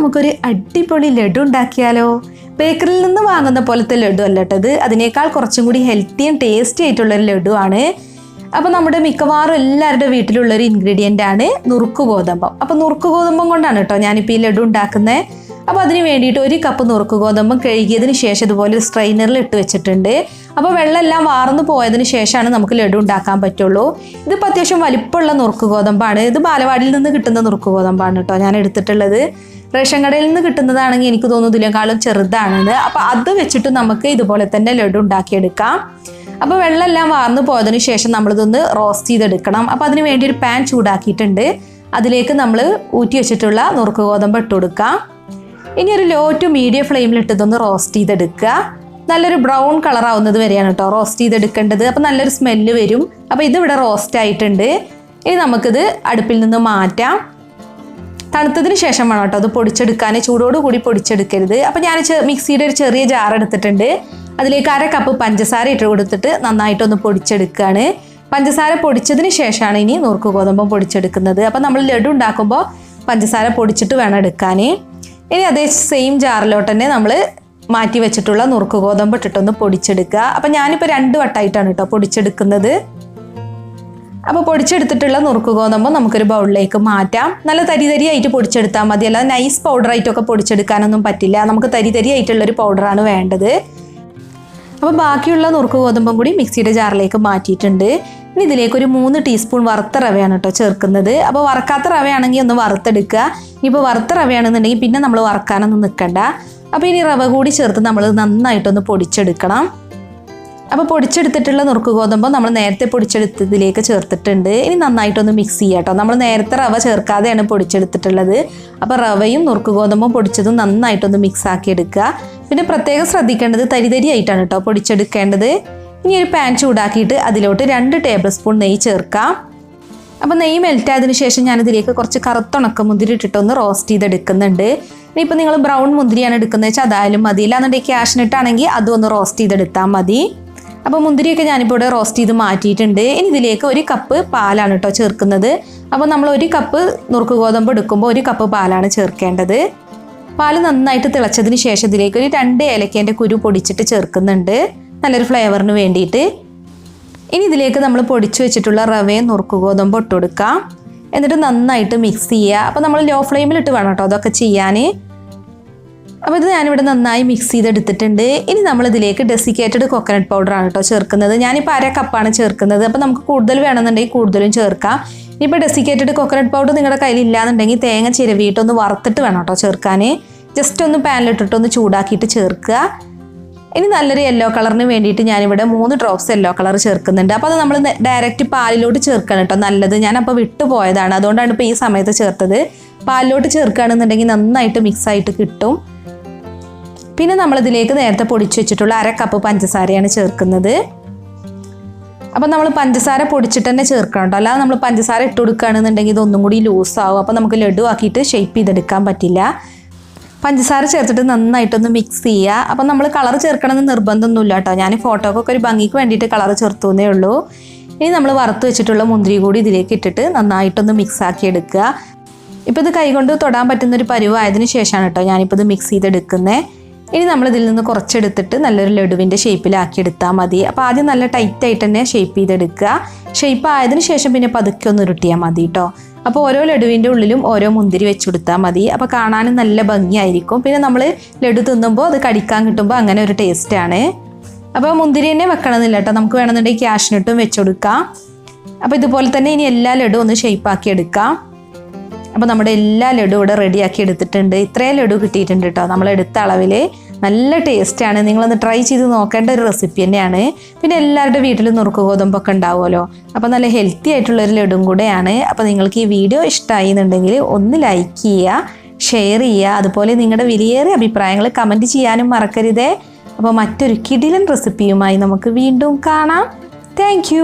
നമുക്കൊരു അടിപൊളി ലഡു ഉണ്ടാക്കിയാലോ? ബേക്കറിയിൽ നിന്ന് വാങ്ങുന്ന പോലത്തെ ലഡു അല്ല കേട്ടോ ഇത്, അതിനേക്കാൾ കുറച്ചും കൂടി ഹെൽത്തിയും ടേസ്റ്റി ആയിട്ടുള്ളൊരു ലഡു ആണ്. അപ്പോൾ നമ്മുടെ മിക്കവാറും എല്ലാവരുടെ വീട്ടിലുള്ളൊരു ഇൻഗ്രീഡിയൻ്റ് ആണ് നുറുക്ക് ഗോതമ്പം. അപ്പോൾ നുറുക്ക് ഗോതമ്പം കൊണ്ടാണ് കേട്ടോ ഞാനിപ്പോൾ ഈ ലഡു ഉണ്ടാക്കുന്നത്. അപ്പോൾ അതിന് വേണ്ടിയിട്ട് 1 കപ്പ് നുറുക്ക് ഗോതമ്പം കഴുകിയതിന് ശേഷം ഇതുപോലെ ഒരു സ്ട്രെയിനറിൽ ഇട്ട് വെച്ചിട്ടുണ്ട്. അപ്പോൾ വെള്ളമെല്ലാം വാർന്നു പോയതിന് ശേഷമാണ് നമുക്ക് ലഡു ഉണ്ടാക്കാൻ പറ്റുള്ളൂ. ഇതിപ്പോൾ അത്യാവശ്യം വലിപ്പമുള്ള നുറുക്ക് ഗോതമ്പാണ്. ഇത് ബാലവാടിയിൽ നിന്ന് കിട്ടുന്ന നുറുക്ക് ഗോതമ്പാണ് കേട്ടോ ഞാൻ എടുത്തിട്ടുള്ളത്. റേഷൻ കടയിൽ നിന്ന് കിട്ടുന്നതാണെങ്കിൽ എനിക്ക് തോന്നുന്നു ഇതിനേക്കാളും ചെറുതാണെന്ന്. അപ്പോൾ അത് വെച്ചിട്ട് നമുക്ക് ഇതുപോലെ തന്നെ ലഡു ഉണ്ടാക്കിയെടുക്കാം. അപ്പോൾ വെള്ളമെല്ലാം വാർന്നു പോയതിന് ശേഷം നമ്മളിതൊന്ന് റോസ്റ്റ് ചെയ്തെടുക്കണം. അപ്പോൾ അതിന് വേണ്ടി ഒരു പാൻ ചൂടാക്കിയിട്ടുണ്ട്. അതിലേക്ക് നമ്മൾ ഊറ്റി വെച്ചിട്ടുള്ള നുറുക്ക് ഗോതമ്പ് ഇട്ട് കൊടുക്കാം. ഇനി ഒരു ലോ ടു മീഡിയം ഫ്ലെയിമിലിട്ട് ഇതൊന്ന് റോസ്റ്റ് ചെയ്തെടുക്കുക. നല്ലൊരു ബ്രൗൺ കളർ ആവുന്നത് വരെയാണ് കേട്ടോ റോസ്റ്റ് ചെയ്തെടുക്കേണ്ടത്. അപ്പോൾ നല്ലൊരു സ്മെല്ല് വരും. അപ്പോൾ ഇതിവിടെ റോസ്റ്റ് ആയിട്ടുണ്ട്. ഇനി നമുക്കിത് അടുപ്പിൽ നിന്ന് മാറ്റാം. തണുത്തതിന് ശേഷം വേണം കേട്ടോ അത് പൊടിച്ചെടുക്കാൻ, ചൂടോടുകൂടി പൊടിച്ചെടുക്കരുത്. അപ്പോൾ ഞാൻ മിക്സിയുടെ ഒരു ചെറിയ ജാർ എടുത്തിട്ടുണ്ട്. അതിലേക്ക് 1/2 കപ്പ് പഞ്ചസാര ഇട്ട് കൊടുത്തിട്ട് നന്നായിട്ടൊന്ന് പൊടിച്ചെടുക്കുകയാണ്. പഞ്ചസാര പൊടിച്ചതിന് ശേഷമാണ് ഇനി നുറുക്ക് ഗോതമ്പം പൊടിച്ചെടുക്കുന്നത്. അപ്പോൾ നമ്മൾ ലഡു ഉണ്ടാക്കുമ്പോൾ പഞ്ചസാര പൊടിച്ചിട്ട് വേണം എടുക്കാൻ. ഇനി അതേ സെയിം ജാറിലോട്ട് തന്നെ നമ്മൾ മാറ്റി വെച്ചിട്ടുള്ള നുറുക്ക് ഗോതമ്പ് ഇട്ടിട്ടൊന്ന് പൊടിച്ചെടുക്കുക. അപ്പോൾ ഞാനിപ്പോൾ 2 വട്ടമായിട്ടാണ് കേട്ടോ പൊടിച്ചെടുക്കുന്നത്. അപ്പോൾ പൊടിച്ചെടുത്തിട്ടുള്ള നുറുക്ക് ഗോതമ്പ് നമുക്കൊരു ബൗളിലേക്ക് മാറ്റാം. നല്ല തരിതരിയായിട്ട് പൊടിച്ചെടുത്താൽ മതി, അല്ലാതെ നൈസ് പൗഡറായിട്ടൊക്കെ പൊടിച്ചെടുക്കാനൊന്നും പറ്റില്ല. നമുക്ക് തരിതരിയായിട്ടുള്ളൊരു പൗഡറാണ് വേണ്ടത്. അപ്പോൾ ബാക്കിയുള്ള നുറുക്ക് ഗോതമ്പും കൂടി മിക്സിയുടെ ജാറിലേക്ക് മാറ്റിയിട്ടുണ്ട്. ഇനി ഇതിലേക്ക് ഒരു 3 ടീസ്പൂൺ വറുത്ത റവയാണ് കേട്ടോ ചേർക്കുന്നത്. അപ്പോൾ വറക്കാത്ത റവയാണെങ്കിൽ ഒന്ന് വറുത്തെടുക്കുക. ഇനിയിപ്പോൾ വറുത്ത റവയാണെന്നുണ്ടെങ്കിൽ പിന്നെ നമ്മൾ വറക്കാനൊന്നും നിൽക്കണ്ട. അപ്പോൾ ഇനി റവ കൂടി ചേർത്ത് നമ്മൾ നന്നായിട്ടൊന്ന് പൊടിച്ചെടുക്കണം. അപ്പോൾ പൊടിച്ചെടുത്തിട്ടുള്ള നുറുക്ക് ഗോതമ്പ് നമ്മൾ നേരത്തെ പൊടിച്ചെടുത്തതിലേക്ക് ചേർത്തിട്ടുണ്ട്. ഇനി നന്നായിട്ടൊന്ന് മിക്സ് ചെയ്യാം കേട്ടോ. നമ്മൾ നേരത്തെ റവ ചേർക്കാതെയാണ് പൊടിച്ചെടുത്തിട്ടുള്ളത്. അപ്പോൾ റവയും നുറുക്ക് ഗോതമ്പും പൊടിച്ചതും നന്നായിട്ടൊന്ന് മിക്സ് ആക്കി എടുക്കുക. പിന്നെ പ്രത്യേകം ശ്രദ്ധിക്കേണ്ടത് തരിതരിയായിട്ടാണ് കേട്ടോ പൊടിച്ചെടുക്കേണ്ടത്. ഇനി ഒരു പാൻ ചൂടാക്കിയിട്ട് അതിലോട്ട് 2 ടേബിൾ സ്പൂൺ നെയ്യ് ചേർക്കാം. അപ്പോൾ നെയ്യ് മെൽറ്റായതിനു ശേഷം ഞാനിതിലേക്ക് കുറച്ച് കറുത്തുണക്ക മുന്തിരി ഇട്ടിട്ടൊന്ന് റോസ്റ്റ് ചെയ്തെടുക്കുന്നുണ്ട്. ഇനിയിപ്പോൾ നിങ്ങൾ ബ്രൗൺ മുന്തിരിയാണ് എടുക്കുന്നത് വെച്ചാൽ അതായാലും മതി, ഇല്ലാന്നുണ്ടെങ്കിൽ ക്യാഷ്നട്ടാണെങ്കിൽ അതും ഒന്ന് റോസ്റ്റ് ചെയ്തെടുത്താൽ മതി. അപ്പോൾ മുന്തിരിയൊക്കെ ഞാനിപ്പോൾ ഇവിടെ റോസ്റ്റ് ചെയ്ത് മാറ്റിയിട്ടുണ്ട്. ഇനി ഇതിലേക്ക് 1 കപ്പ് പാലാണ് കേട്ടോ ചേർക്കുന്നത്. അപ്പോൾ നമ്മൾ 1 കപ്പ് നുറുക്ക് ഗോതമ്പ് എടുക്കുമ്പോൾ 1 കപ്പ് പാലാണ് ചേർക്കേണ്ടത്. പാല് നന്നായിട്ട് തിളച്ചതിന് ശേഷം ഇതിലേക്ക് ഒരു 2 ഏലക്കേൻ്റെ കുരു പൊടിച്ചിട്ട് ചേർക്കുന്നുണ്ട്, നല്ലൊരു ഫ്ലേവറിന് വേണ്ടിയിട്ട്. ഇനി ഇതിലേക്ക് നമ്മൾ പൊടിച്ചു വെച്ചിട്ടുള്ള റവയും നുറുക്ക് ഗോതമ്പ് ഇട്ട് കൊടുക്കാം. എന്നിട്ട് നന്നായിട്ട് മിക്സ് ചെയ്യുക. അപ്പോൾ നമ്മൾ ലോ ഫ്ലെയിമിലിട്ട് വേണം കേട്ടോ അതൊക്കെ ചെയ്യാൻ. അപ്പോൾ ഇത് ഞാനിവിടെ നന്നായി മിക്സ് ചെയ്തെടുത്തിട്ടുണ്ട്. ഇനി നമ്മളിതിലേക്ക് ഡെസിക്കേറ്റഡ് കോക്കനട്ട് പൗഡറാണ് കേട്ടോ ചേർക്കുന്നത്. ഞാനിപ്പോൾ 1/2 കപ്പാണ് ചേർക്കുന്നത്. അപ്പോൾ നമുക്ക് കൂടുതൽ വേണമെന്നുണ്ടെങ്കിൽ കൂടുതലും ചേർക്കാം. ഇപ്പോൾ ഡെസിക്കേറ്റഡ് കോക്കനട്ട് പൗഡർ നിങ്ങളുടെ കയ്യിൽ ഇല്ലാന്നുണ്ടെങ്കിൽ തേങ്ങ ചിരവിയിട്ടൊന്ന് വറുത്തിട്ട് വേണം കേട്ടോ ചേർക്കാൻ. ജസ്റ്റ് ഒന്ന് പാനിലിട്ടിട്ടൊന്ന് ചൂടാക്കിയിട്ട് ചേർക്കുക. ഇനി നല്ലൊരു യെല്ലോ കളറിന് വേണ്ടിയിട്ട് ഞാനിവിടെ 3 ഡ്രോപ്സ് യെല്ലോ കളർ ചേർക്കുന്നുണ്ട്. അപ്പോൾ അത് നമ്മൾ ഡയറക്റ്റ് പാലിലോട്ട് ചേർക്കണം കേട്ടോ നല്ലത്. ഞാനപ്പോൾ വിട്ടുപോയതാണ്, അതുകൊണ്ടാണ് ഇപ്പോൾ ഈ സമയത്ത് ചേർത്തത്. പാലിലോട്ട് ചേർക്കുകയാണെന്നുണ്ടെങ്കിൽ നന്നായിട്ട് മിക്സായിട്ട് കിട്ടും. പിന്നെ നമ്മളിതിലേക്ക് നേരത്തെ പൊടിച്ചു വെച്ചിട്ടുള്ള 1/2 കപ്പ് പഞ്ചസാരയാണ് ചേർക്കുന്നത്. അപ്പോൾ നമ്മൾ പഞ്ചസാര പൊടിച്ചിട്ട് തന്നെ ചേർക്കണം കേട്ടോ, അല്ലാതെ നമ്മൾ പഞ്ചസാര ഇട്ട് കൊടുക്കുകയാണെന്നുണ്ടെങ്കിൽ ഇതൊന്നും കൂടി ലൂസാവും. അപ്പോൾ നമുക്ക് ലഡു ആക്കിയിട്ട് ഷേപ്പ് ചെയ്തെടുക്കാൻ പറ്റില്ല. പഞ്ചസാര ചേർത്തിട്ട് നന്നായിട്ടൊന്ന് മിക്സ് ചെയ്യുക. അപ്പോൾ നമ്മൾ കളർ ചേർക്കണമെന്ന് നിർബന്ധമൊന്നുമില്ല കേട്ടോ. ഞാൻ ഫോട്ടോക്കൊക്കെ ഒരു ഭംഗിക്ക് വേണ്ടിയിട്ട് കളർ ചേർത്തുന്നേ ഉള്ളൂ. ഇനി നമ്മൾ വറുത്ത് വെച്ചിട്ടുള്ള മുന്തിരി കൂടി ഇതിലേക്ക് ഇട്ടിട്ട് നന്നായിട്ടൊന്ന് മിക്സ് ആക്കി എടുക്കുക. ഇപ്പോൾ ഇത് കൈകൊണ്ട് തൊടാൻ പറ്റുന്നൊരു പരുവായതിനു ശേഷമാണ് കേട്ടോ ഞാനിപ്പോൾ ഇത് മിക്സ് ചെയ്തെടുക്കുന്നത്. ഇനി നമ്മളിതിൽ നിന്ന് കുറച്ചെടുത്തിട്ട് നല്ലൊരു ലഡുവിൻ്റെ ഷേപ്പിലാക്കി എടുത്താൽ മതി. അപ്പോൾ ആദ്യം നല്ല ടൈറ്റായിട്ട് തന്നെ ഷേപ്പ് ചെയ്തെടുക്കുക. ഷേപ്പ് ആയതിനു ശേഷം പിന്നെ പതുക്കെ ഒന്ന് ഉരുട്ടിയാൽ മതി കേട്ടോ. അപ്പോൾ ഓരോ ലഡുവിൻ്റെ ഉള്ളിലും ഓരോ മുന്തിരി വെച്ച് കൊടുത്താൽ മതി. അപ്പോൾ കാണാനും നല്ല ഭംഗിയായിരിക്കും. പിന്നെ നമ്മൾ ലഡു തിന്നുമ്പോൾ അത് കടിക്കാൻ കിട്ടുമ്പോൾ അങ്ങനെ ഒരു ടേസ്റ്റാണ്. അപ്പോൾ മുന്തിരി തന്നെ വെക്കണമെന്നില്ല കേട്ടോ, നമുക്ക് വേണമെന്നുണ്ടെങ്കിൽ ക്യാഷ്നട്ടും വെച്ച് കൊടുക്കാം. അപ്പോൾ ഇതുപോലെ തന്നെ ഇനി എല്ലാ ലഡു ഒന്ന് ഷേപ്പാക്കി എടുക്കാം. അപ്പോൾ നമ്മുടെ എല്ലാ ലഡു ഇവിടെ റെഡിയാക്കി എടുത്തിട്ടുണ്ട്. ഇത്രയും ലഡു കിട്ടിയിട്ടുണ്ട് കേട്ടോ നമ്മളെടുത്ത അളവിൽ. നല്ല ടേസ്റ്റാണ്, നിങ്ങളൊന്ന് ട്രൈ ചെയ്ത് നോക്കേണ്ട ഒരു റെസിപ്പി തന്നെയാണ്. പിന്നെ എല്ലാവരുടെ വീട്ടിലും നുറുക്ക് ഗോതമ്പൊക്കെ ഉണ്ടാവുമല്ലോ, അപ്പോൾ നല്ല ഹെൽത്തി ആയിട്ടുള്ളൊരു ലഡും കൂടെയാണ്. അപ്പോൾ നിങ്ങൾക്ക് ഈ വീഡിയോ ഇഷ്ടമായി എന്നുണ്ടെങ്കിൽ ഒന്ന് ലൈക്ക് ചെയ്യുക, ഷെയർ ചെയ്യുക, അതുപോലെ നിങ്ങളുടെ വിലയേറിയ അഭിപ്രായങ്ങൾ കമൻറ്റ് ചെയ്യാനും മറക്കരുതേ. അപ്പോൾ മറ്റൊരു കിടിലൻ റെസിപ്പിയുമായി നമുക്ക് വീണ്ടും കാണാം. താങ്ക്